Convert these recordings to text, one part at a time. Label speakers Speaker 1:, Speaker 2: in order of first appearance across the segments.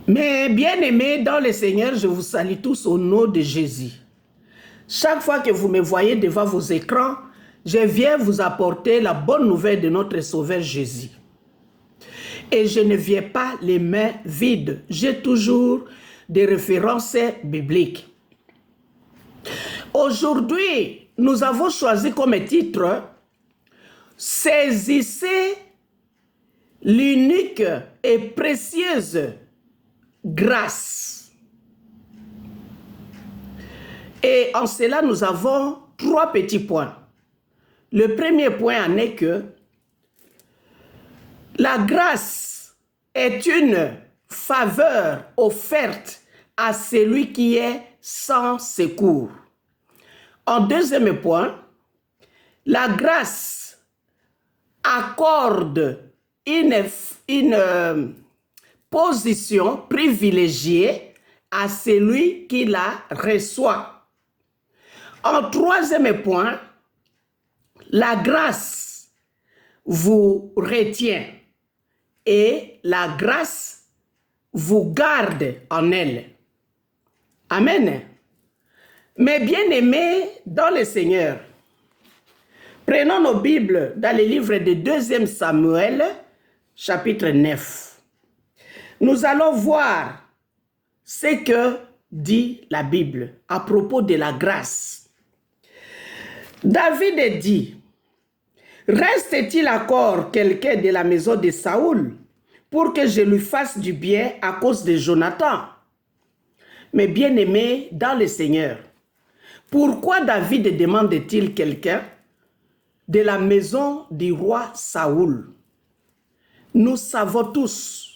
Speaker 1: Mes bien-aimés dans le Seigneur, je vous salue tous au nom de Jésus. Chaque fois que vous me voyez devant vos écrans, je viens vous apporter la bonne nouvelle de notre Sauveur Jésus. Et je ne viens pas les mains vides. J'ai toujours des références bibliques. Aujourd'hui, nous avons choisi comme titre « Saisissez l'unique et précieuse grâce ». Et en cela, nous avons 3 petits points. Le premier point en est que la grâce est une faveur offerte à celui qui est sans secours. En deuxième point, la grâce accorde une position privilégiée à celui qui la reçoit. En troisième point, la grâce vous retient et la grâce vous garde en elle. Amen. Mes bien-aimés dans le Seigneur, prenons nos Bibles dans le livre de 2 Samuel, chapitre 9. Nous allons voir ce que dit la Bible à propos de la grâce. David dit, « Reste-t-il encore quelqu'un de la maison de Saoul pour que je lui fasse du bien à cause de Jonathan ?» Mes bien-aimés dans le Seigneur, pourquoi David demande-t-il quelqu'un de la maison du roi Saoul? Nous savons tous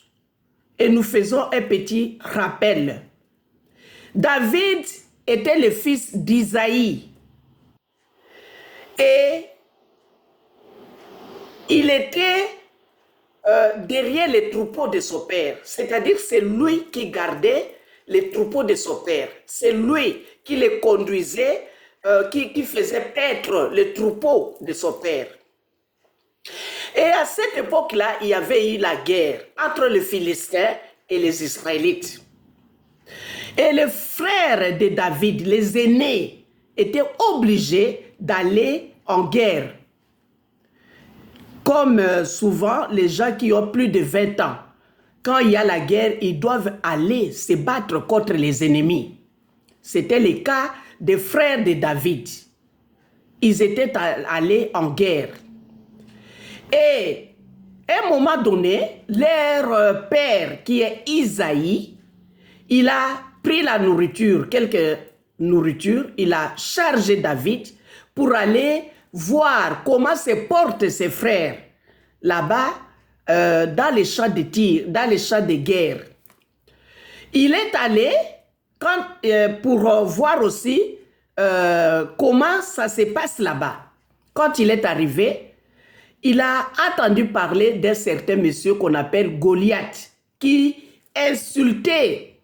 Speaker 1: et nous faisons un petit rappel. David était le fils d'Isaïe et il était derrière les troupeaux de son père, c'est-à-dire c'est lui qui gardait les troupeaux de son père, c'est lui qui les conduisait, qui faisait paître les troupeaux de son père. Et à cette époque-là, il y avait eu la guerre entre les Philistins et les Israélites. Et les frères de David, les aînés, étaient obligés d'aller en guerre. Comme souvent, les gens qui ont plus de 20 ans, quand il y a la guerre, ils doivent aller se battre contre les ennemis. C'était le cas des frères de David. Ils étaient allés en guerre. Et à un moment donné, leur père, qui est Isaïe, il a pris la nourriture, quelques nourritures, il a chargé David pour aller voir comment se portent ses frères là-bas dans les champs de tir, dans les champs de guerre. Il est allé pour voir aussi comment ça se passe là-bas. Quand il est arrivé, il a entendu parler d'un certain monsieur qu'on appelle Goliath, qui insultait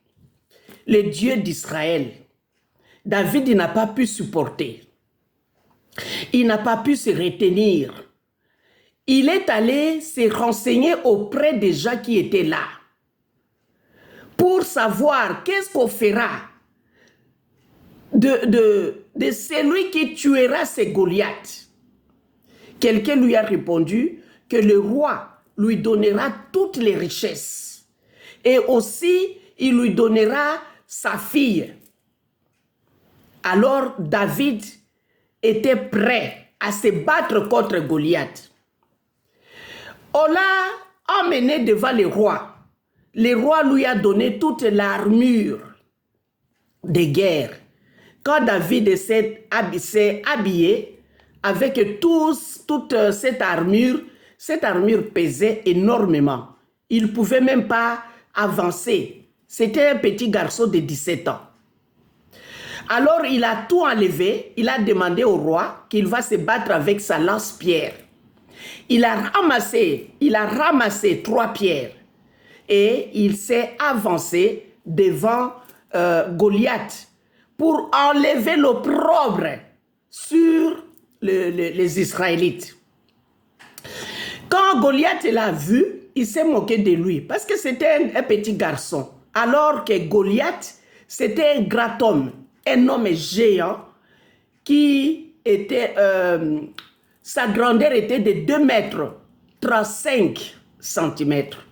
Speaker 1: le Dieu d'Israël. David n'a pas pu supporter. Il n'a pas pu se retenir. Il est allé se renseigner auprès des gens qui étaient là pour savoir qu'est-ce qu'on fera de celui qui tuera ce Goliath. Quelqu'un lui a répondu que le roi lui donnera toutes les richesses et aussi il lui donnera sa fille. Alors David était prêt à se battre contre Goliath. On l'a emmené devant le roi. Le roi lui a donné toute l'armure de guerre. Quand David s'est habillé avec toute cette armure pesait énormément. Il ne pouvait même pas avancer. C'était un petit garçon de 17 ans. Alors il a tout enlevé, il a demandé au roi qu'il va se battre avec sa lance-pierre. Il a ramassé 3 pierres et il s'est avancé devant Goliath pour enlever l'opprobre sur les Israélites. Quand Goliath l'a vu, il s'est moqué de lui parce que c'était un petit garçon Alors que Goliath, c'était un grand homme, un homme géant qui était, sa grandeur était de 2 mètres 35 centimètres.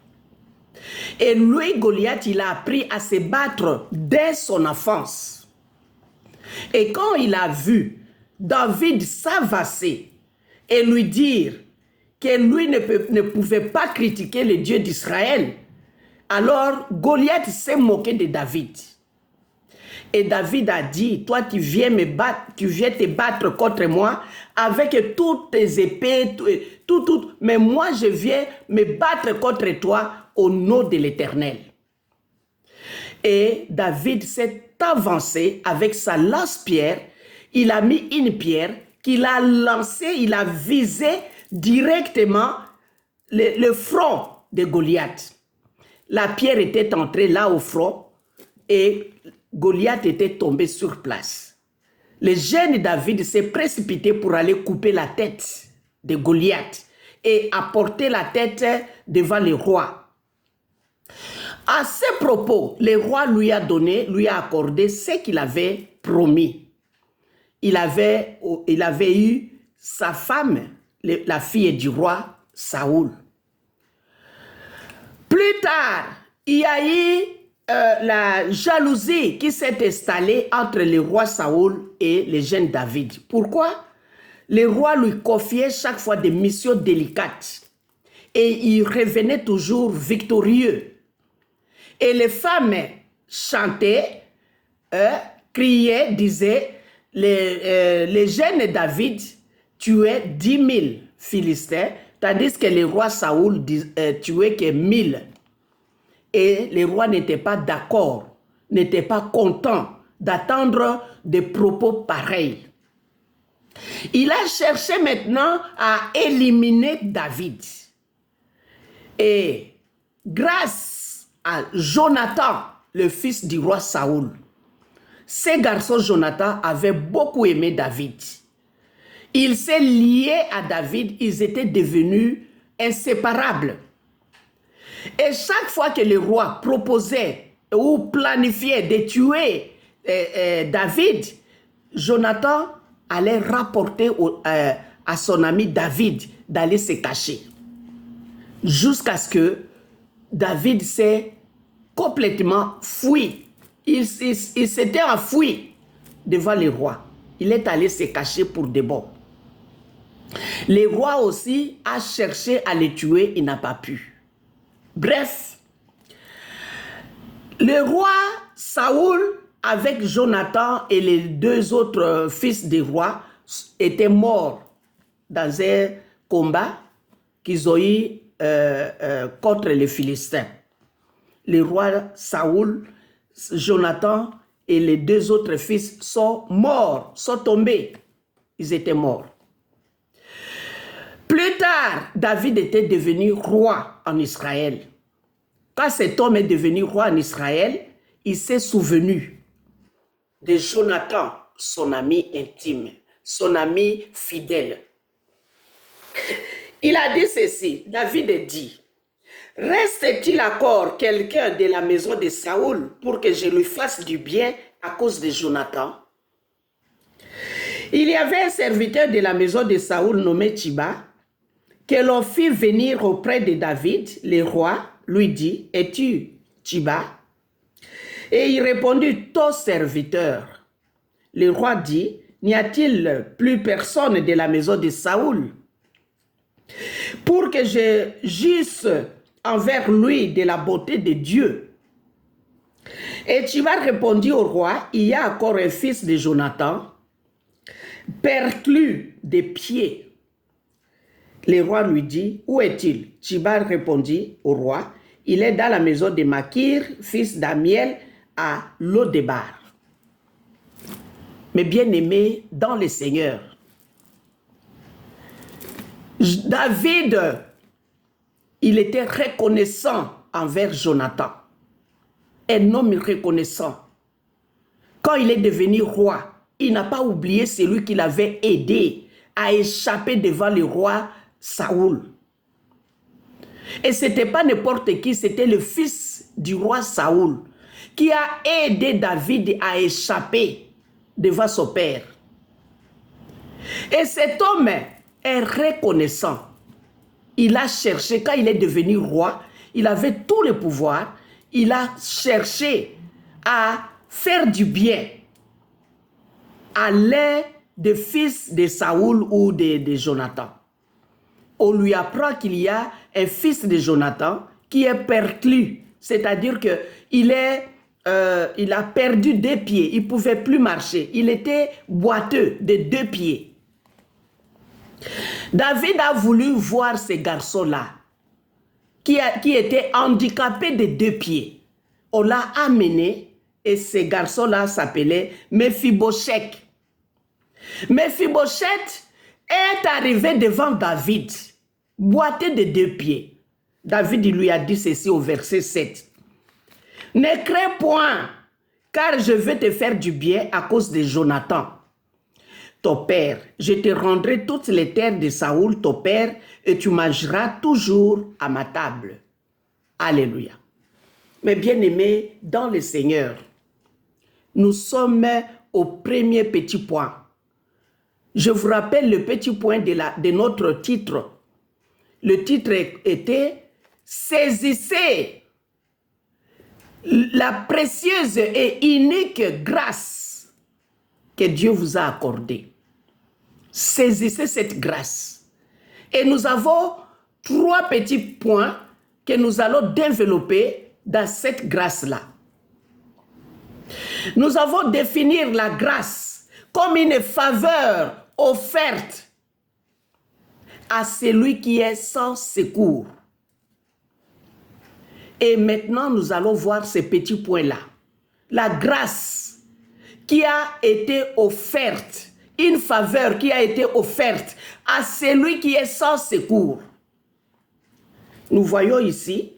Speaker 1: Et lui, Goliath, il a appris à se battre dès son enfance. Et quand il a vu David s'avancer et lui dire que lui ne pouvait pas critiquer le Dieu d'Israël, alors Goliath s'est moqué de David. Et David a dit, toi tu viens te battre contre moi avec toutes tes épées, mais moi je viens me battre contre toi au nom de l'Éternel. Et David s'est avancé avec sa lance-pierre, il a mis une pierre qu'il a lancée, il a visé directement le front de Goliath. La pierre était entrée là au front et Goliath était tombé sur place. Le jeune David s'est précipité pour aller couper la tête de Goliath et apporter la tête devant le roi. À ce propos, le roi lui a accordé ce qu'il avait promis. Il avait eu sa femme, la fille du roi Saoul. Plus tard, il y a eu la jalousie qui s'est installée entre le roi Saoul et le jeune David. Pourquoi? Le roi lui confiait chaque fois des missions délicates et il revenait toujours victorieux. Et les femmes chantaient, criaient, disaient, les jeunes David tuaient 10 000 Philistins, tandis que le roi Saoul tuait que 1000. Et le roi n'était pas d'accord, n'était pas content d'attendre des propos pareils. Il a cherché maintenant à éliminer David. Et grâce à Jonathan, le fils du roi Saoul, ce garçon Jonathan avait beaucoup aimé David. Il s'est lié à David, ils étaient devenus inséparables. Et chaque fois que le roi proposait ou planifiait de tuer David, Jonathan allait rapporter à son ami David d'aller se cacher. Jusqu'à ce que David s'est complètement fui. Il s'était enfui devant le roi. Il est allé se cacher pour de bon. Le roi aussi a cherché à le tuer, il n'a pas pu. Bref, le roi Saoul, avec Jonathan et les 2 autres fils du roi, étaient morts dans un combat qu'ils ont eu contre les Philistins. Le roi Saoul, Jonathan et les 2 autres fils sont morts, sont tombés. Ils étaient morts. Plus tard, David était devenu roi en Israël. Quand cet homme est devenu roi en Israël, il s'est souvenu de Jonathan, son ami intime, son ami fidèle. Il a dit ceci, David dit, « Reste-t-il encore quelqu'un de la maison de Saoul pour que je lui fasse du bien à cause de Jonathan ?» Il y avait un serviteur de la maison de Saoul nommé Tchiba, que l'on fit venir auprès de David, le roi, lui dit, « Es-tu Tchiba ?» Et il répondit, « Ton serviteur. » Le roi dit, « N'y a-t-il plus personne de la maison de Saoul pour que je juge envers lui de la beauté de Dieu ?» Et Tchiba répondit au roi, « Il y a encore un fils de Jonathan, perclus des pieds. » Le roi lui dit, « Où est-il » Tchiba répondit au roi, « Il est dans la maison de Makir, fils d'Amiel, à Lodébar. » Mes bien-aimés dans le Seigneur, David, il était reconnaissant envers Jonathan. Un homme reconnaissant. Quand il est devenu roi, il n'a pas oublié celui qui l'avait aidé à échapper devant le roi Saoul. Et ce n'était pas n'importe qui, c'était le fils du roi Saoul, qui a aidé David à échapper devant son père. Et cet homme est reconnaissant. Il a cherché, quand il est devenu roi, il avait tout le pouvoir, il a cherché à faire du bien à l'un des fils de Saoul ou de Jonathan. On lui apprend qu'il y a un fils de Jonathan qui est perclus, c'est-à-dire qu'il a perdu 2 pieds, il ne pouvait plus marcher, il était boiteux de 2 pieds. David a voulu voir ces garçons-là, qui étaient handicapés de 2 pieds. On l'a amené et ces garçons-là s'appelaient Mephibosheth. Mephibosheth est arrivé devant David, boiteux de 2 pieds. David lui a dit ceci au verset 7. « Ne crains point, car je vais te faire du bien à cause de Jonathan, ton père. Je te rendrai toutes les terres de Saoul, ton père, et tu mangeras toujours à ma table. » Alléluia. Mes bien-aimés, dans le Seigneur, nous sommes au premier petit point. Je vous rappelle le petit point de notre titre. Le titre était « Saisissez la précieuse et unique grâce que Dieu vous a accordée. » Saisissez cette grâce. Et nous avons 3 petits points que nous allons développer dans cette grâce-là. Nous allons définir la grâce comme une faveur offerte à celui qui est sans secours. Et maintenant, nous allons voir ces petits points-là. La grâce qui a été offerte, une faveur qui a été offerte à celui qui est sans secours. Nous voyons ici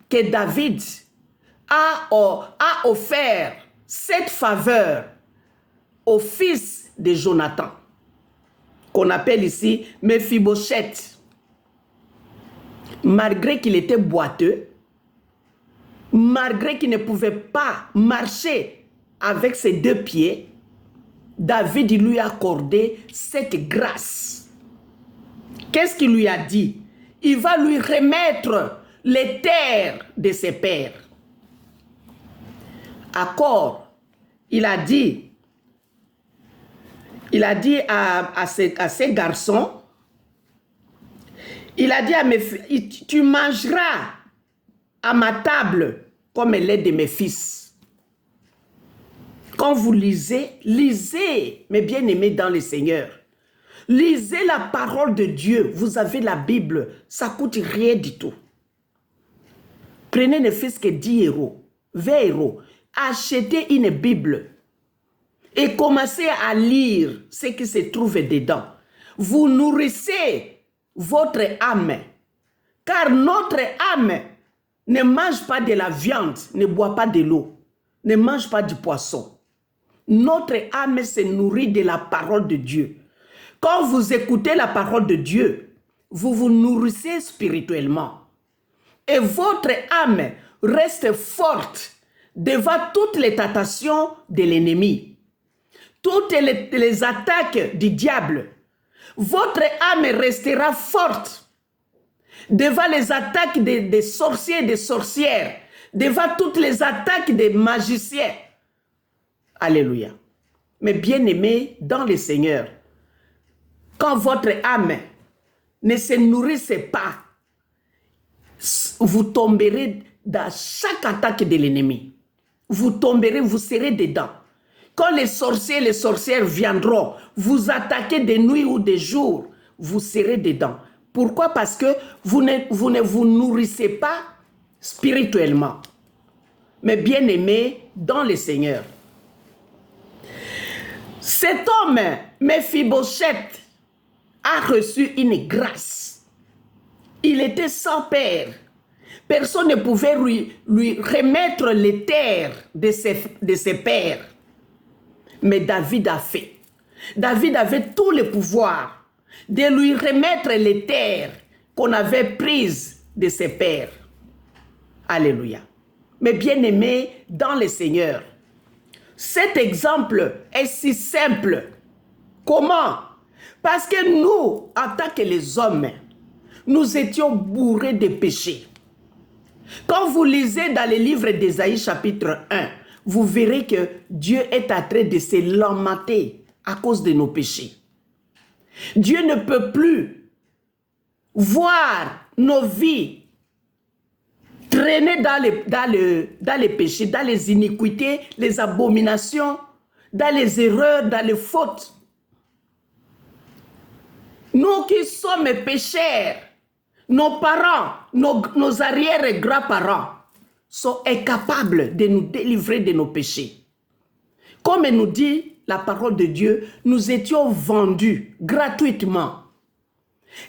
Speaker 1: que David a offert cette faveur au fils de Jonathan, qu'on appelle ici Mephibosheth. Malgré qu'il était boiteux, malgré qu'il ne pouvait pas marcher avec ses 2 pieds, David lui a accordé cette grâce. Qu'est-ce qu'il lui a dit? Il va lui remettre les terres de ses pères. Accord, il a dit à ces garçons, il a dit à mes fils, tu mangeras à ma table comme elle est de mes fils. Quand vous lisez, mes bien-aimés dans le Seigneur. Lisez la parole de Dieu. Vous avez la Bible. Ça ne coûte rien du tout. Prenez ne fût-ce que 10 euros, 20 euros. Achetez une Bible. Et commencez à lire ce qui se trouve dedans. Vous nourrissez votre âme. Car notre âme ne mange pas de la viande, ne boit pas de l'eau, ne mange pas du poisson. Notre âme se nourrit de la parole de Dieu. Quand vous écoutez la parole de Dieu, vous vous nourrissez spirituellement. Et votre âme reste forte devant toutes les tentations de l'ennemi, toutes les attaques du diable. Votre âme restera forte devant les attaques des sorciers et des sorcières, devant toutes les attaques des magiciens. Alléluia. Mais bien-aimés dans le Seigneur, quand votre âme ne se nourrissait pas, vous tomberez dans chaque attaque de l'ennemi. Vous tomberez, vous serez dedans. Quand les sorciers et les sorcières viendront vous attaquer de nuit ou de jour, vous serez dedans. Pourquoi? Parce que vous ne vous nourrissez pas spirituellement. Mais bien-aimés dans le Seigneur. Cet homme, Mephibosheth, a reçu une grâce. Il était sans père. Personne ne pouvait lui remettre les terres de ses pères. Mais David a fait. David avait tout le pouvoir de lui remettre les terres qu'on avait prises de ses pères. Alléluia. mes bien-aimés dans le Seigneur. Cet exemple est si simple. Comment? Parce que nous, en tant que les hommes, nous étions bourrés de péchés. Quand vous lisez dans le livre d'Ésaïe chapitre 1, vous verrez que Dieu est en train de se lamenter à cause de nos péchés. Dieu ne peut plus voir nos vies traîner dans les péchés, dans les iniquités, les abominations, dans les erreurs, dans les fautes. Nous qui sommes pécheurs, nos parents, nos arrière-grands-parents sont incapables de nous délivrer de nos péchés. Comme nous dit la parole de Dieu, nous étions vendus gratuitement.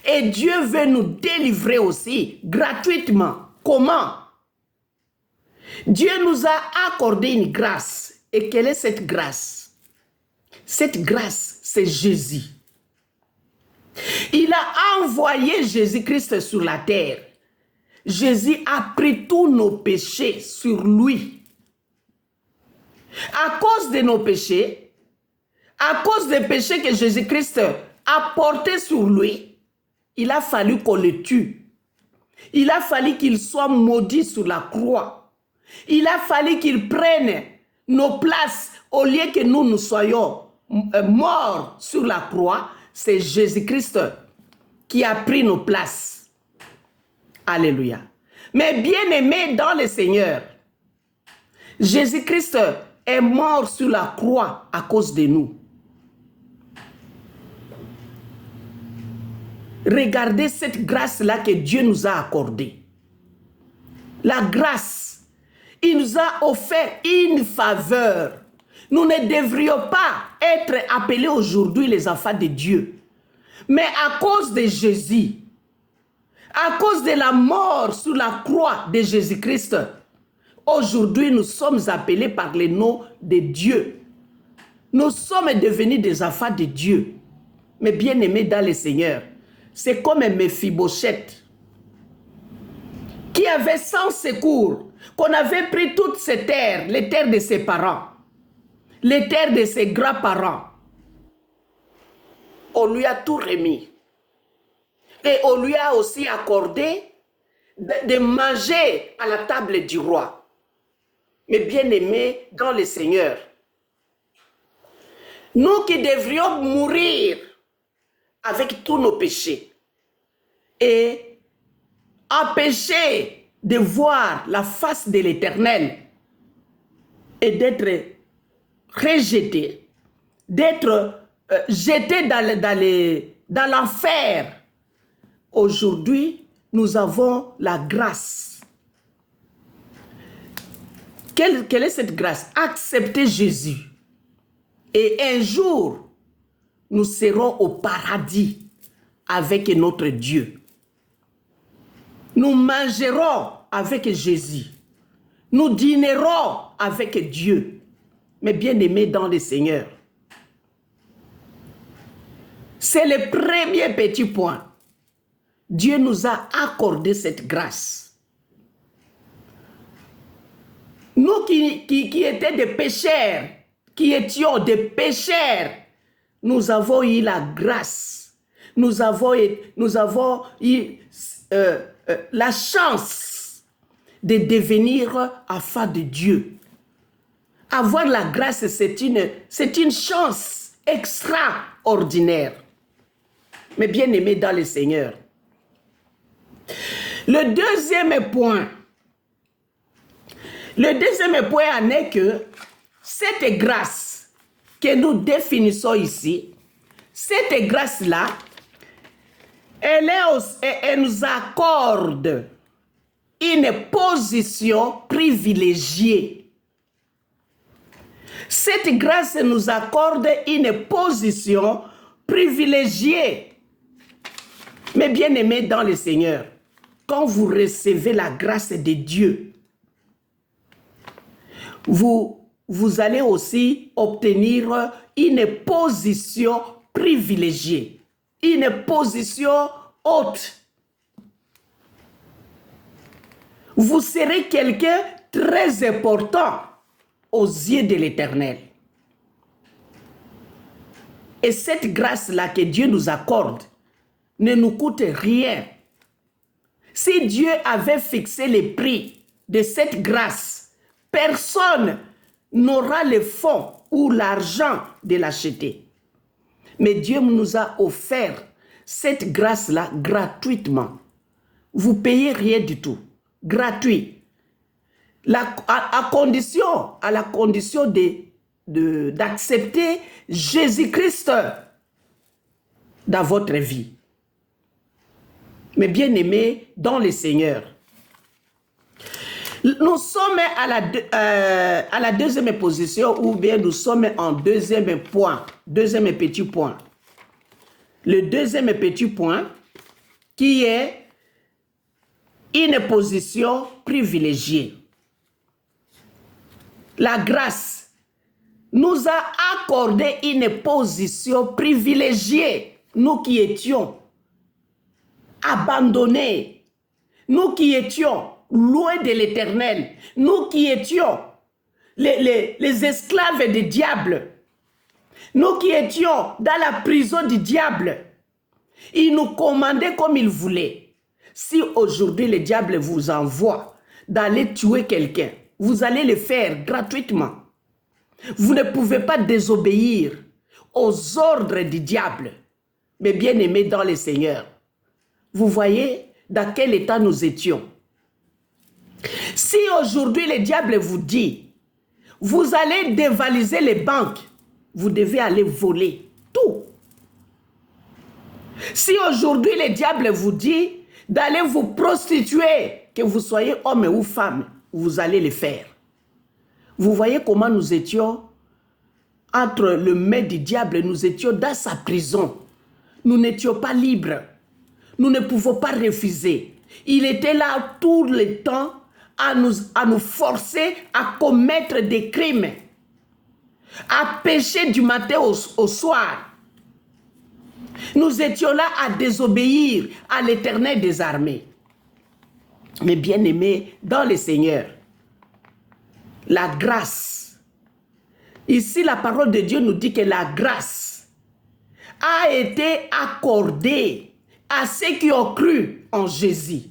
Speaker 1: Et Dieu veut nous délivrer aussi gratuitement. Comment? Dieu nous a accordé une grâce. Et quelle est cette grâce? Cette grâce, c'est Jésus. Il a envoyé Jésus-Christ sur la terre. Jésus a pris tous nos péchés sur lui. À cause de nos péchés, à cause des péchés que Jésus-Christ a portés sur lui, il a fallu qu'on le tue. Il a fallu qu'il soit maudit sur la croix. Il a fallu qu'il prenne nos places au lieu que nous soyons morts sur la croix. C'est Jésus-Christ qui a pris nos places. Alléluia. Mais bien-aimés dans le Seigneur, Jésus-Christ est mort sur la croix à cause de nous. Regardez cette grâce-là que Dieu nous a accordée. La grâce, il nous a offert une faveur. Nous ne devrions pas être appelés aujourd'hui les enfants de Dieu. Mais à cause de Jésus, à cause de la mort sur la croix de Jésus-Christ, aujourd'hui nous sommes appelés par le nom de Dieu. Nous sommes devenus des enfants de Dieu. Mais bien-aimés dans le Seigneur, c'est comme un Méphibosheth qui avait sans secours, qu'on avait pris toutes ses terres, les terres de ses parents, les terres de ses grands-parents. On lui a tout remis. Et on lui a aussi accordé de manger à la table du roi. Mais bien-aimés dans le Seigneur, nous qui devrions mourir avec tous nos péchés et empêcher de voir la face de l'Éternel et d'être rejetés, d'être jetés dans l'enfer. Aujourd'hui, nous avons la grâce. Quelle est cette grâce? Accepter Jésus. Et un jour, nous serons au paradis avec notre Dieu. Nous mangerons avec Jésus. Nous dînerons avec Dieu. Mais bien-aimés dans le Seigneur, c'est le premier petit point. Dieu nous a accordé cette grâce. Nous qui étions des pécheurs, qui étions des pécheurs, nous avons eu la grâce. Nous avons eu la chance de devenir enfants de Dieu. Avoir la grâce, c'est une chance extraordinaire. Mais bien aimé dans le Seigneur. Le deuxième point en est que cette grâce que nous définissons ici, cette grâce-là, elle nous accorde une position privilégiée. Cette grâce nous accorde une position privilégiée. Mais bien aimés dans le Seigneur, quand vous recevez la grâce de Dieu, vous allez aussi obtenir une position privilégiée, une position haute. vous serez quelqu'un très important aux yeux de l'Éternel. Et cette grâce-là que Dieu nous accorde ne nous coûte rien. Si Dieu avait fixé les prix de cette grâce, personne n'aura le fonds ou l'argent de l'acheter. Mais Dieu nous a offert cette grâce-là gratuitement. Vous ne payez rien du tout. Gratuit. À la condition d'accepter Jésus-Christ dans votre vie. Mais bien aimés dans le Seigneur, nous sommes à la deuxième position, ou bien nous sommes en deuxième petit point. Le deuxième petit point qui est une position privilégiée. La grâce nous a accordé une position privilégiée, nous qui étions abandonnés, nous qui étions loin de l'Éternel, nous qui étions les esclaves du diable, nous qui étions dans la prison du diable. Il nous commandait comme il voulait. Si aujourd'hui le diable vous envoie d'aller tuer quelqu'un, vous allez le faire gratuitement. Vous ne pouvez pas désobéir aux ordres du diable. Mais bien aimés dans le Seigneur, vous voyez dans quel état nous étions. Si aujourd'hui le diable vous dit, vous allez dévaliser les banques, vous devez aller voler tout. Si aujourd'hui le diable vous dit d'aller vous prostituer, que vous soyez homme ou femme, vous allez le faire. Vous voyez comment nous étions entre le maître du diable, nous étions dans sa prison. Nous n'étions pas libres. Nous ne pouvons pas refuser. Il était là tout le temps à nous forcer à commettre des crimes, à pécher du matin au soir. Nous étions là à désobéir à l'Éternel des armées. Mais bien aimés dans le Seigneur, la grâce, ici la parole de Dieu nous dit que la grâce a été accordée à ceux qui ont cru en Jésus.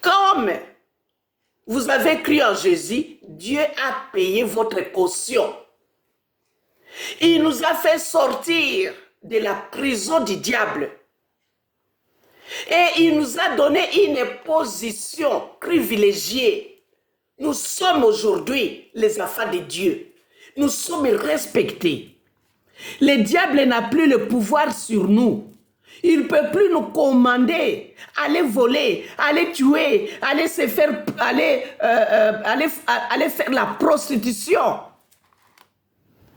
Speaker 1: Comme vous avez cru en Jésus, Dieu a payé votre caution. Il nous a fait sortir de la prison du diable. Et il nous a donné une position privilégiée. Nous sommes aujourd'hui les enfants de Dieu. Nous sommes respectés. Le diable n'a plus le pouvoir sur nous. Il ne peut plus nous commander, aller voler, aller tuer, aller faire la prostitution.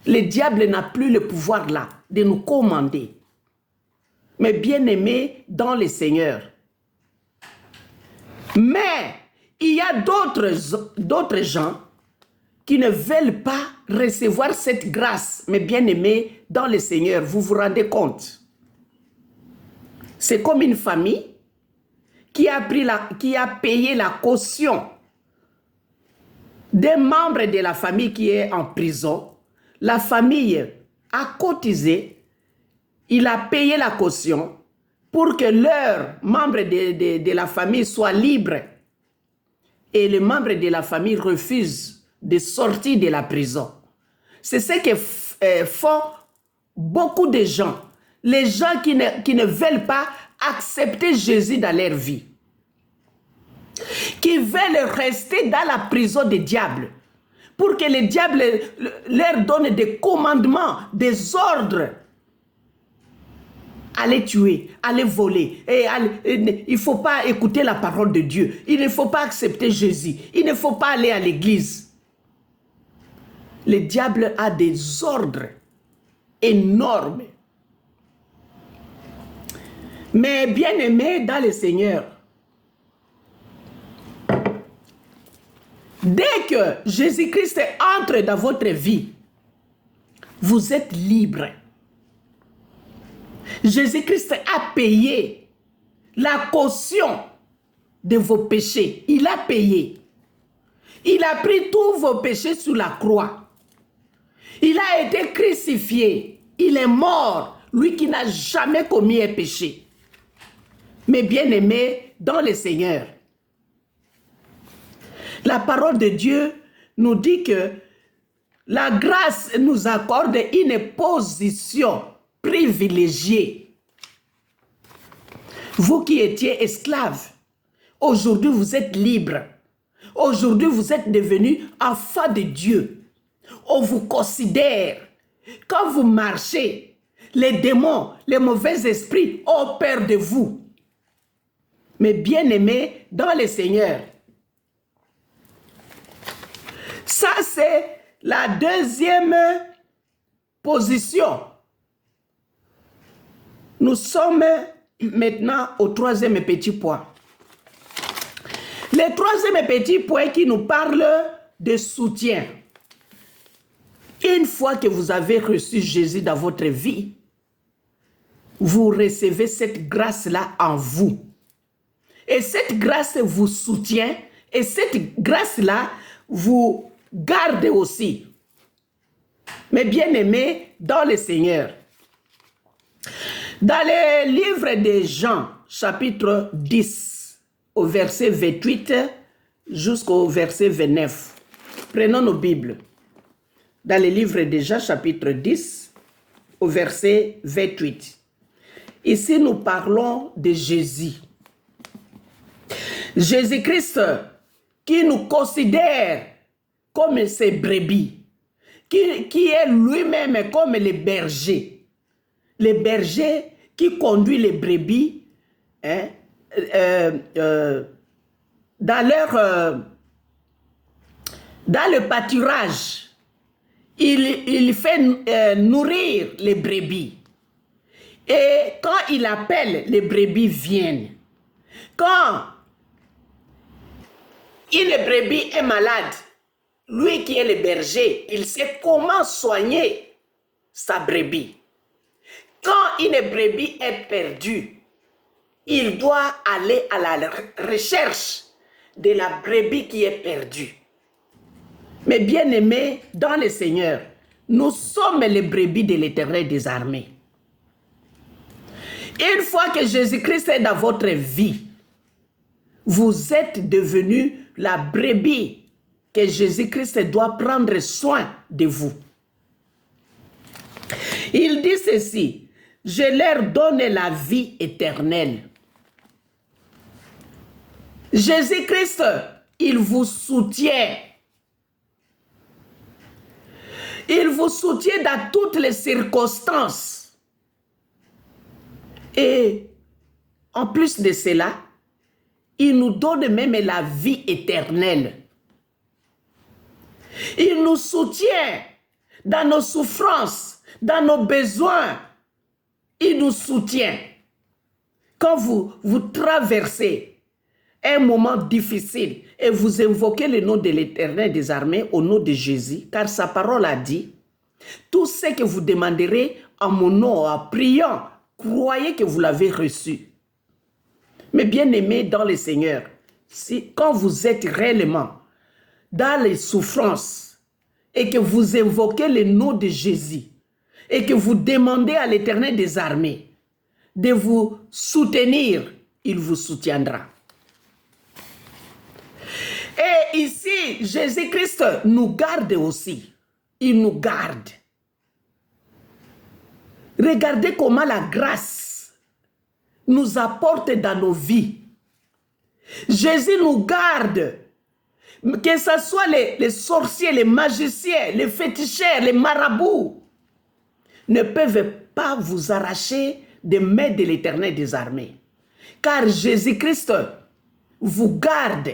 Speaker 1: Le diable n'a plus le pouvoir là de nous commander. Mais bien aimés dans le Seigneur. Mais il y a d'autres gens qui ne veulent pas recevoir cette grâce. Mais bien aimés dans le Seigneur, vous vous rendez compte? C'est comme une famille qui a payé la caution des membres de la famille qui est en prison. La famille a cotisé, il a payé la caution pour que leurs membres de la famille soient libres. Et les membres de la famille refusent de sortir de la prison. C'est ce que font beaucoup de gens. Les gens qui ne veulent pas accepter Jésus dans leur vie. Qui veulent rester dans la prison des diables. Pour que le diable leur donne des commandements, des ordres. Allez tuer, allez voler. Il ne faut pas écouter la parole de Dieu. Il ne faut pas accepter Jésus. Il ne faut pas aller à l'église. Le diable a des ordres énormes. Mais bien aimés dans le Seigneur, dès que Jésus-Christ entre dans votre vie, vous êtes libre. Jésus-Christ a payé la caution de vos péchés. Il a payé. Il a pris tous vos péchés sur la croix. Il a été crucifié. Il est mort. Lui qui n'a jamais commis un péché. Mais bien aimé dans le Seigneur, la parole de Dieu nous dit que la grâce nous accorde une position privilégiée. Vous qui étiez esclaves, aujourd'hui vous êtes libres. Aujourd'hui vous êtes devenus enfants de Dieu. On vous considère. Quand vous marchez, les démons, les mauvais esprits ont peur de vous. Mais bien aimés dans le Seigneur, ça c'est la deuxième position. Nous sommes maintenant au troisième petit point. Le troisième petit point qui nous parle de soutien. Une fois que vous avez reçu Jésus dans votre vie, vous recevez cette grâce-là en vous. Et cette grâce vous soutient et cette grâce-là vous garde aussi. Mais bien aimés dans le Seigneur, dans le livre de Jean, chapitre 10, au verset 28 jusqu'au verset 29, prenons nos Bibles. Dans le livre de Jean, chapitre 10, au verset 28. Ici, nous parlons de Jésus. Jésus-Christ qui nous considère comme ses brebis, qui est lui-même comme les bergers qui conduit les brebis dans le pâturage. Il fait nourrir les brebis. Et quand il appelle, les brebis viennent. Quand une brebis est malade, lui qui est le berger, il sait comment soigner sa brebis. Quand une brebis est perdue, il doit aller à la recherche de la brebis qui est perdue. Mais bien aimés dans le Seigneur, nous sommes les brebis de l'Éternel des armées. Une fois que Jésus-Christ est dans votre vie, vous êtes devenu la brebis que Jésus-Christ doit prendre soin de vous. Il dit ceci, je leur donne la vie éternelle. Jésus-Christ, il vous soutient. Il vous soutient dans toutes les circonstances. Et en plus de cela, il nous donne même la vie éternelle. Il nous soutient dans nos souffrances, dans nos besoins. Il nous soutient. Quand vous traversez un moment difficile et vous invoquez le nom de l'Éternel des armées au nom de Jésus, car sa parole a dit, tout ce que vous demanderez en mon nom, en priant, croyez que vous l'avez reçu. Mais bien aimés dans le Seigneur, quand vous êtes réellement dans les souffrances et que vous invoquez le nom de Jésus et que vous demandez à l'Éternel des armées de vous soutenir, il vous soutiendra. Et ici, Jésus-Christ nous garde aussi. Il nous garde. Regardez comment la grâce nous apporte dans nos vies. Jésus nous garde. Que ce soit les sorciers, les magiciens, les féticheurs, les marabouts, ne peuvent pas vous arracher des mains de l'Éternel des armées. Car Jésus-Christ vous garde.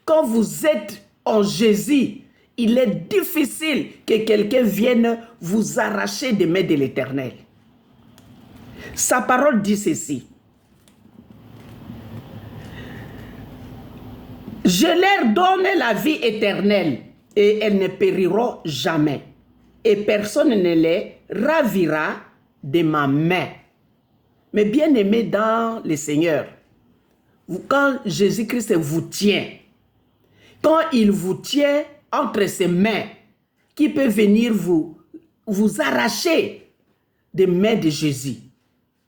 Speaker 1: Quand vous êtes en Jésus, il est difficile que quelqu'un vienne vous arracher des mains de l'Éternel. Sa parole dit ceci. Je leur donne la vie éternelle et elles ne périront jamais. Et personne ne les ravira de ma main. Mais bien aimés dans le Seigneur, quand Jésus-Christ vous tient, quand il vous tient entre ses mains, qui peut venir vous arracher des mains de Jésus?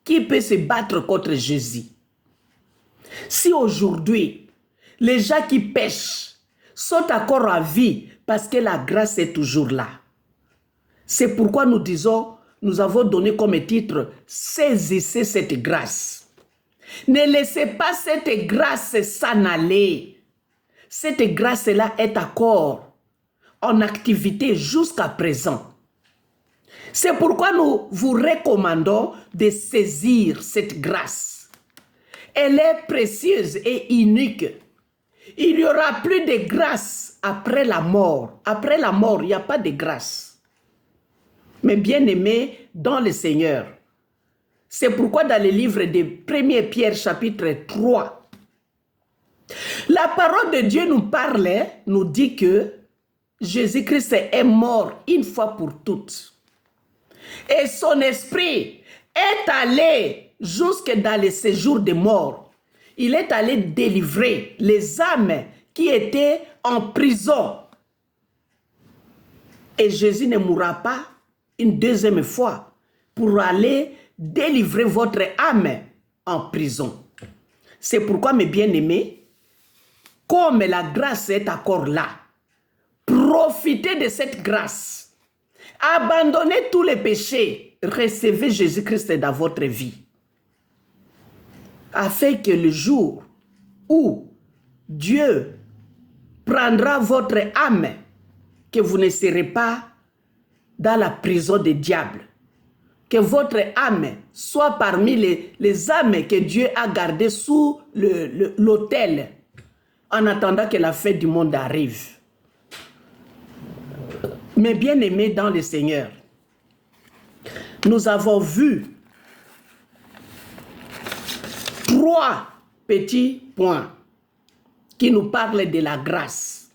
Speaker 1: Qui peut se battre contre Jésus? Si aujourd'hui, les gens qui pêchent sont encore en vie parce que la grâce est toujours là. C'est pourquoi nous disons, nous avons donné comme titre, saisissez cette grâce. Ne laissez pas cette grâce s'en aller. Cette grâce-là est encore en activité jusqu'à présent. C'est pourquoi nous vous recommandons de saisir cette grâce. Elle est précieuse et unique. Il n'y aura plus de grâce après la mort. Après la mort, il n'y a pas de grâce. Mais bien aimés dans le Seigneur. C'est pourquoi dans le livre de 1 Pierre chapitre 3, la parole de Dieu nous parle, nous dit que Jésus-Christ est mort une fois pour toutes. Et son esprit est allé jusque dans le séjour des morts. Il est allé délivrer les âmes qui étaient en prison. Et Jésus ne mourra pas une deuxième fois pour aller délivrer votre âme en prison. C'est pourquoi, mes bien-aimés, comme la grâce est encore là, profitez de cette grâce. Abandonnez tous les péchés. Recevez Jésus-Christ dans votre vie. Afin que le jour où Dieu prendra votre âme, que vous ne serez pas dans la prison des diables. Que votre âme soit parmi les âmes que Dieu a gardées sous l'autel en attendant que la fin du monde arrive. Mais bien aimés dans le Seigneur, nous avons vu 3 petits points qui nous parlent de la grâce.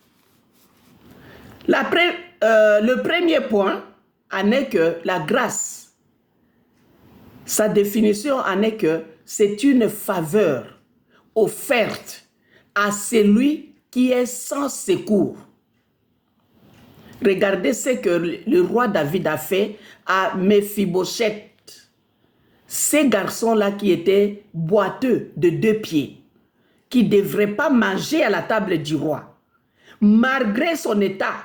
Speaker 1: Le premier point en est que la grâce, sa définition en est que c'est une faveur offerte à celui qui est sans secours. Regardez ce que le roi David a fait à Méphibosheth. Ces garçons-là qui étaient boiteux de 2 pieds, qui ne devraient pas manger à la table du roi. Malgré son état,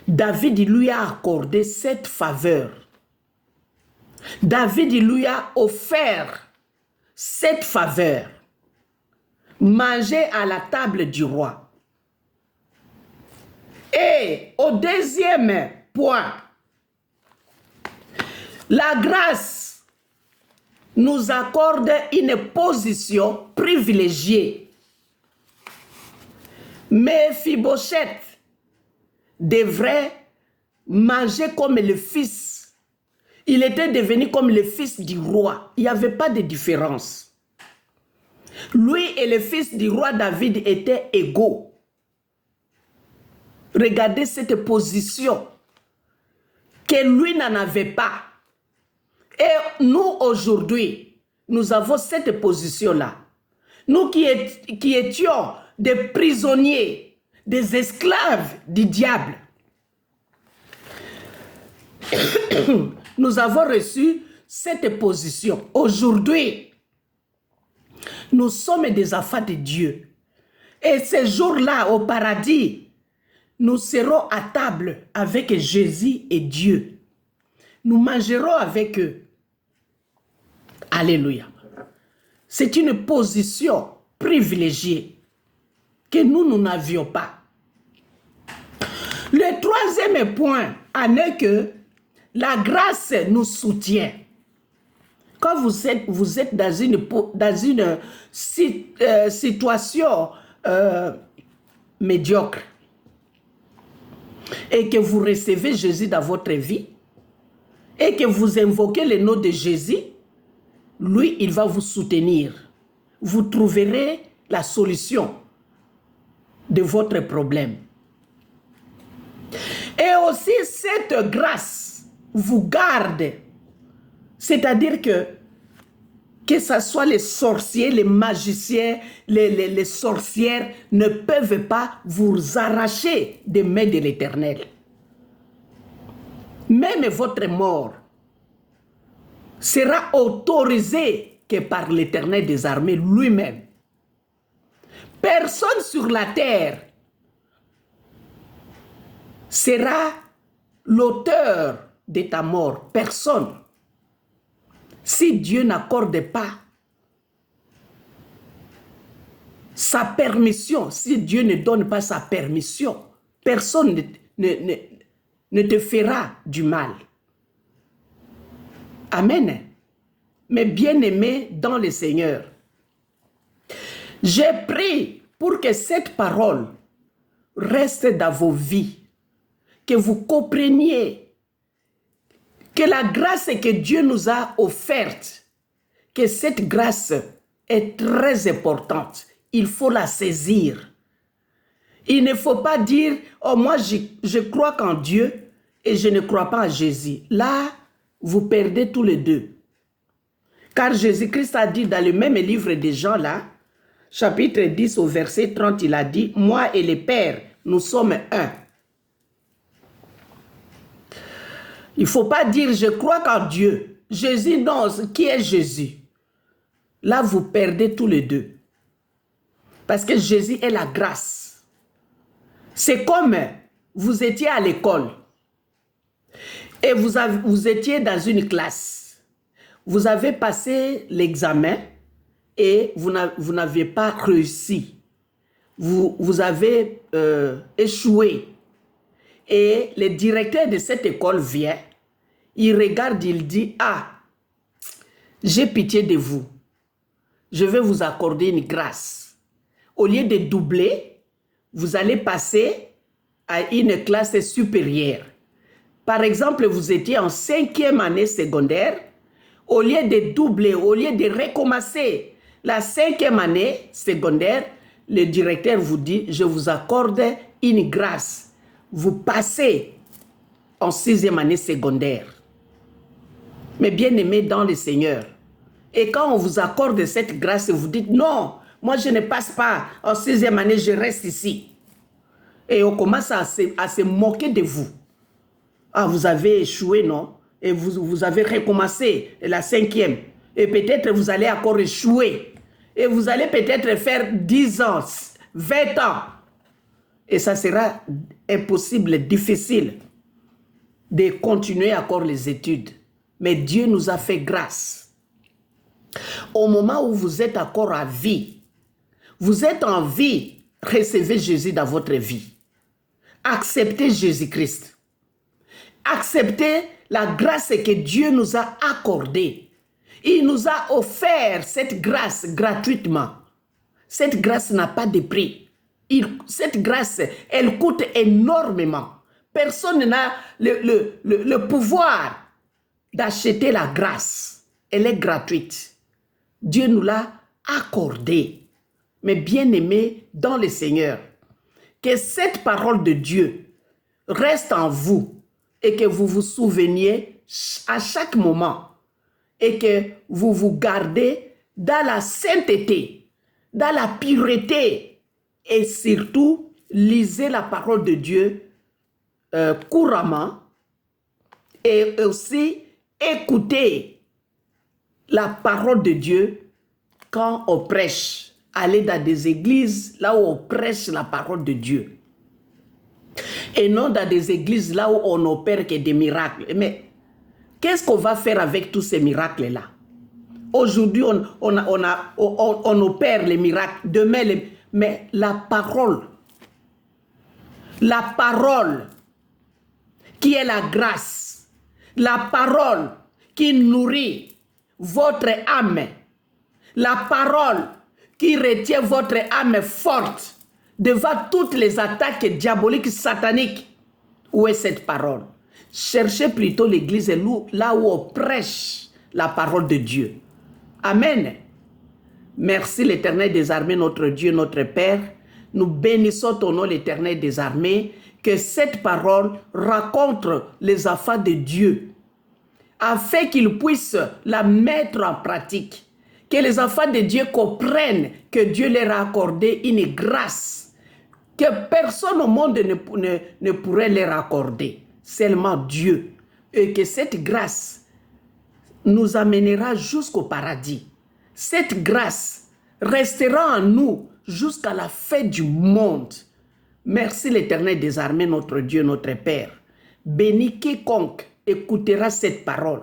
Speaker 1: David lui a accordé cette faveur. David lui a offert cette faveur. Manger à la table du roi. Et au deuxième point, la grâce nous accorde une position privilégiée. Méphibosheth devrait manger comme le fils. Il était devenu comme le fils du roi. Il n'y avait pas de différence. Lui et le fils du roi David étaient égaux. Regardez cette position que lui n'en avait pas. Et nous, aujourd'hui, nous avons cette position-là. Nous qui étions des prisonniers, des esclaves du diable, nous avons reçu cette position. Aujourd'hui, nous sommes des enfants de Dieu. Et ce jour-là, au paradis, nous serons à table avec Jésus et Dieu. Nous mangerons avec eux. Alléluia. C'est une position privilégiée que nous n'avions pas. Le troisième point en est que la grâce nous soutient. Quand vous êtes dans une situation médiocre et que vous recevez Jésus dans votre vie et que vous invoquez le nom de Jésus, lui, il va vous soutenir. Vous trouverez la solution de votre problème. Et aussi, cette grâce vous garde. C'est-à-dire que que ce soit les sorciers, les magiciens, les sorcières, ne peuvent pas vous arracher des mains de l'Éternel. Même votre mort sera autorisée que par l'Éternel des armées lui-même. Personne sur la terre sera l'auteur de ta mort. Personne. Si Dieu n'accorde pas sa permission, si Dieu ne donne pas sa permission, personne ne te fera du mal. Amen. Mais bien-aimés dans le Seigneur, j'ai prié pour que cette parole reste dans vos vies, que vous compreniez que la grâce que Dieu nous a offerte, que cette grâce est très importante. Il faut la saisir. Il ne faut pas dire, oh moi je crois qu'en Dieu et je ne crois pas en Jésus. Là, vous perdez tous les deux. Car Jésus-Christ a dit dans le même livre de Jean là, chapitre 10 au verset 30, il a dit, moi et le Père, nous sommes un. Il ne faut pas dire, je crois qu'en Dieu. Jésus, non, qui est Jésus? Là, vous perdez tous les deux. Parce que Jésus est la grâce. C'est comme vous étiez à l'école et vous étiez dans une classe. Vous avez passé l'examen et vous n'avez pas réussi. Vous avez échoué. Et le directeur de cette école vient, il regarde, il dit, ah, j'ai pitié de vous. Je vais vous accorder une grâce. Au lieu de doubler, vous allez passer à une classe supérieure. Par exemple, vous étiez en 5e année secondaire. Au lieu de doubler, au lieu de recommencer la 5e année secondaire, le directeur vous dit, je vous accorde une grâce. Vous passez en 6e année secondaire. Mais bien aimé dans le Seigneur. Et quand on vous accorde cette grâce, vous dites, non, moi je ne passe pas en 6e année, je reste ici. Et on commence à se moquer de vous. Ah, vous avez échoué, non? Et vous avez recommencé la 5e. Et peut-être vous allez encore échouer. Et vous allez peut-être faire 10 ans, 20 ans. Et ça sera impossible, difficile de continuer encore les études. Mais Dieu nous a fait grâce. Au moment où vous êtes encore en vie, vous êtes en vie, recevez Jésus dans votre vie. Acceptez Jésus-Christ. Acceptez la grâce que Dieu nous a accordée. Il nous a offert cette grâce gratuitement. Cette grâce n'a pas de prix. Cette grâce, elle coûte énormément. Personne n'a le pouvoir d'acheter la grâce. Elle est gratuite. Dieu nous l'a accordée. Mais bien aimé dans le Seigneur, que cette parole de Dieu reste en vous et que vous vous souveniez à chaque moment et que vous vous gardez dans la sainteté, dans la pureté et surtout lisez la parole de Dieu couramment et aussi écoutez la parole de Dieu quand on prêche. Allez dans des églises là où on prêche la parole de Dieu. Et non dans des églises là où on opère que des miracles. Mais qu'est-ce qu'on va faire avec tous ces miracles-là? Aujourd'hui, on opère les miracles. Demain, mais la parole qui est la grâce, la parole qui nourrit votre âme, la parole qui retient votre âme forte devant toutes les attaques diaboliques, sataniques. Où est cette parole? Cherchez plutôt l'église là où on prêche la parole de Dieu. Amen. Merci l'Éternel des armées, notre Dieu, notre Père. Nous bénissons ton nom, l'Éternel des armées, que cette parole raconte les affaires de Dieu, afin qu'il puisse la mettre en pratique, Que les enfants de Dieu comprennent que Dieu leur a accordé une grâce que personne au monde ne pourrait leur accorder. Seulement Dieu. Et que cette grâce nous amènera jusqu'au paradis. Cette grâce restera en nous jusqu'à la fin du monde. Merci l'Éternel des armées, notre Dieu, notre Père. Bénis quiconque écoutera cette parole.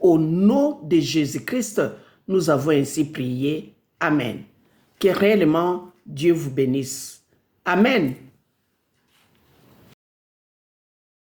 Speaker 1: Au nom de Jésus-Christ, nous avons ainsi prié. Amen. Que réellement Dieu vous bénisse. Amen.